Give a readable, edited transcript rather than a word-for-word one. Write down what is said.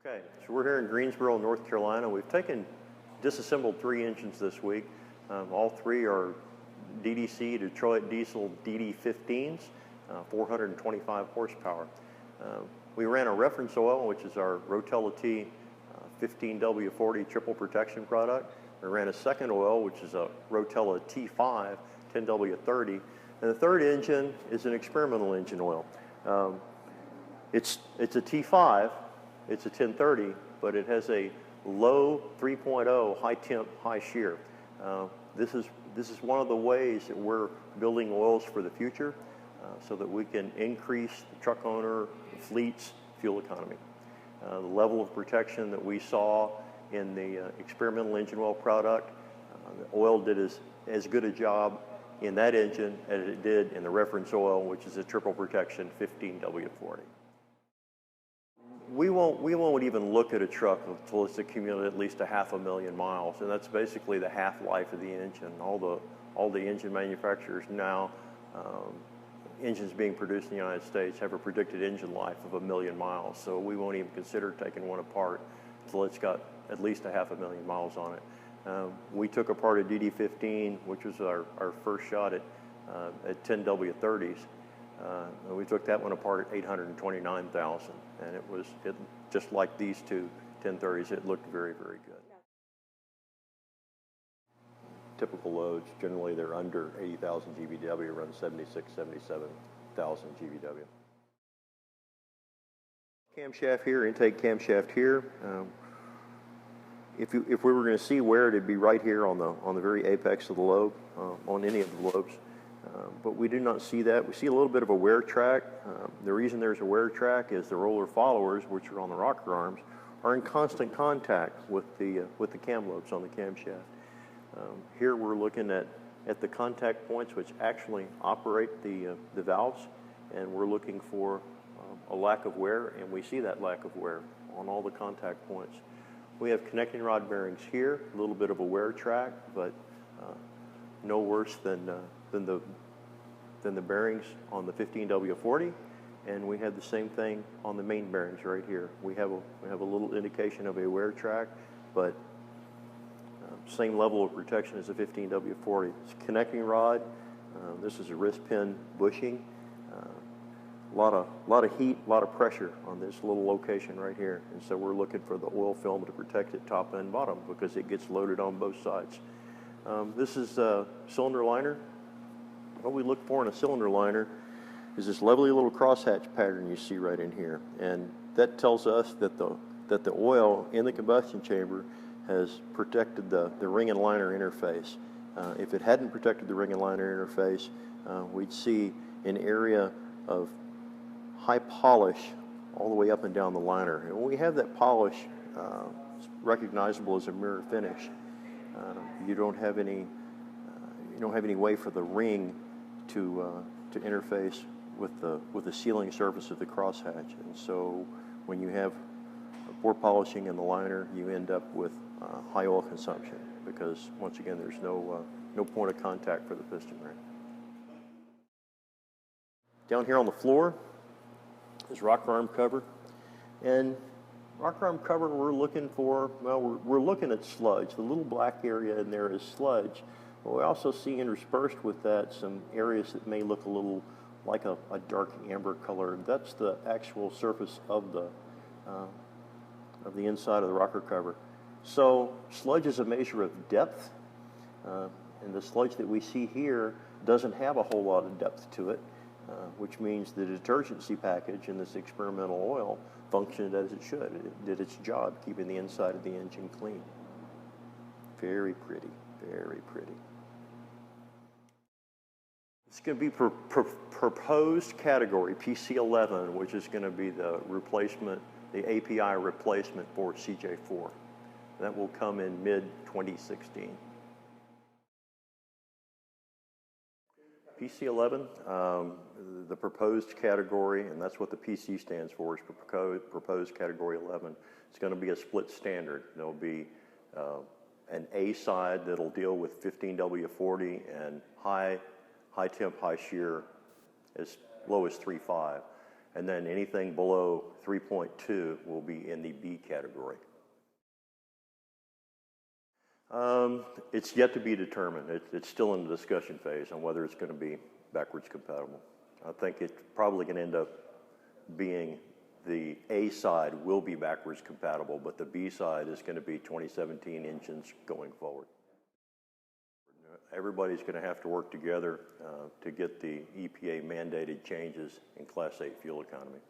Okay, so we're here in Greensboro, North Carolina. We've disassembled 3 engines this week. All 3 are DDC Detroit diesel DD15s, 425 horsepower. We ran a reference oil, which is our Rotella T 15W40 triple protection product. We ran a second oil, which is a Rotella T5 10W30. And the third engine is an experimental engine oil. It's a T5, it's a 1030, but it has a low 3.0 high temp, high shear. This is one of the ways that we're building oils for the future so that we can increase the truck owner, the fleet's fuel economy. The level of protection that we saw in the experimental engine oil product, the oil did as good a job in that engine as it did in the reference oil, which is a triple protection 15W40. We won't even look at a truck until it's accumulated at least 500,000 miles, and that's basically the half-life of the engine. All the engine manufacturers now, engines being produced in the United States have a predicted engine life of 1 million miles, so we won't even consider taking one apart until it's got at least 500,000 miles on it. We took apart a DD15, which was our first shot at 10W30s. We took that one apart at 829,000, and it just like these two 1030s. It looked very, very good. Typical loads, generally they're under 80,000 GVW, run 76, 77,000 GVW. Camshaft here, intake camshaft here. If we were going to see wear, it'd be right here on the very apex of the lobe, on any of the lobes. But we do not see that. We see a little bit of a wear track. The reason there's a wear track is the roller followers, which are on the rocker arms, are in constant contact with the cam lobes on the camshaft. Here we're looking at the contact points which actually operate the valves, and we're looking for a lack of wear, and we see that lack of wear on all the contact points. We have connecting rod bearings here, a little bit of a wear track, but no worse than the bearings on the 15W40, and we have the same thing on the main bearings right here. We have a little indication of a wear track, but same level of protection as the 15W40. It's a connecting rod. This is a wrist pin bushing. A lot of heat, a lot of pressure on this little location right here, and so we're looking for the oil film to protect it top and bottom because it gets loaded on both sides. This is a cylinder liner. What we look for in a cylinder liner is this lovely little crosshatch pattern you see right in here, and that tells us that the oil in the combustion chamber has protected the ring and liner interface. If it hadn't protected the ring and liner interface, we'd see an area of high polish all the way up and down the liner. And when we have that polish recognizable as a mirror finish, you don't have any way for the ring to interface with the sealing surface of the crosshatch. And so when you have poor polishing in the liner, you end up with high oil consumption because once again there's no point of contact for the piston ring. Down here on the floor is rocker arm cover, and rocker arm cover we're looking for, well, we're looking at sludge. The little black area in there is sludge, but we also see interspersed with that some areas that may look a little like a dark amber color. That's the actual surface of the inside of the rocker cover. So sludge is a measure of depth, and the sludge that we see here doesn't have a whole lot of depth to it, which means the detergency package in this experimental oil functioned as it should. It did its job, keeping the inside of the engine clean. Very pretty, very pretty. It's going to be proposed category PC11, which is going to be the replacement, the API replacement for CJ4. That will come in mid-2016. PC11, the proposed category, and that's what the PC stands for, is proposed category 11. It's going to be a split standard. There'll be an A side that'll deal with 15W40 and high temp, high shear as low as 3.5. and then anything below 3.2 will be in the B category. It's yet to be determined. It's still in the discussion phase on whether it's going to be backwards compatible. I think it's probably going to end up being the A side will be backwards compatible, but the B side is going to be 2017 engines going forward. Everybody's going to have to work together to get the EPA mandated changes in Class 8 fuel economy.